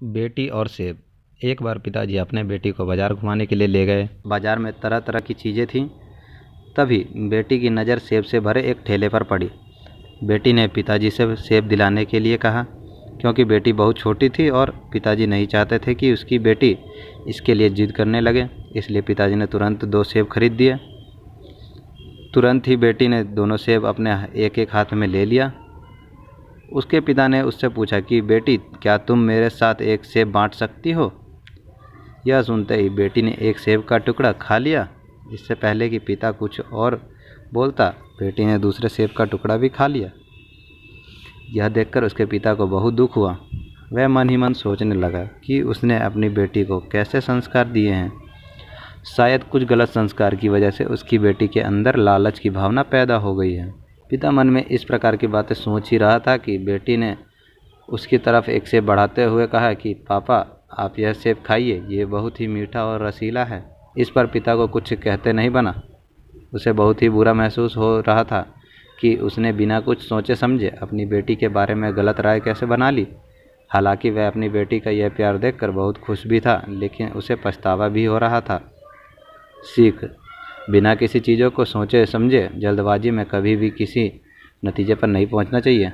बेटी और सेब। एक बार पिताजी अपने बेटी को बाज़ार घुमाने के लिए ले गए। बाज़ार में तरह तरह की चीज़ें थीं। तभी बेटी की नज़र सेब से भरे एक ठेले पर पड़ी। बेटी ने पिताजी से सेब दिलाने के लिए कहा, क्योंकि बेटी बहुत छोटी थी और पिताजी नहीं चाहते थे कि उसकी बेटी इसके लिए जिद करने लगे। इसलिए पिताजी ने तुरंत 2 सेब खरीद दिए। तुरंत ही बेटी ने दोनों सेब अपने एक एक हाथ में ले लिया। उसके पिता ने उससे पूछा कि बेटी, क्या तुम मेरे साथ एक सेब बांट सकती हो? यह सुनते ही बेटी ने एक सेब का टुकड़ा खा लिया। इससे पहले कि पिता कुछ और बोलता, बेटी ने दूसरे सेब का टुकड़ा भी खा लिया। यह देखकर उसके पिता को बहुत दुख हुआ। वह मन ही मन सोचने लगा कि उसने अपनी बेटी को कैसे संस्कार दिए हैं। शायद कुछ गलत संस्कार की वजह से उसकी बेटी के अंदर लालच की भावना पैदा हो गई है। पिता मन में इस प्रकार की बातें सोच ही रहा था कि बेटी ने उसकी तरफ एक सेब बढ़ाते हुए कहा कि पापा, आप यह सेब खाइए, ये बहुत ही मीठा और रसीला है। इस पर पिता को कुछ कहते नहीं बना। उसे बहुत ही बुरा महसूस हो रहा था कि उसने बिना कुछ सोचे समझे अपनी बेटी के बारे में गलत राय कैसे बना ली। हालांकि वह अपनी बेटी का यह प्यार देखकर बहुत खुश भी था, लेकिन उसे पछतावा भी हो रहा था। सीख: बिना किसी चीज़ों को सोचे समझे जल्दबाजी में कभी भी किसी नतीजे पर नहीं पहुंचना चाहिए।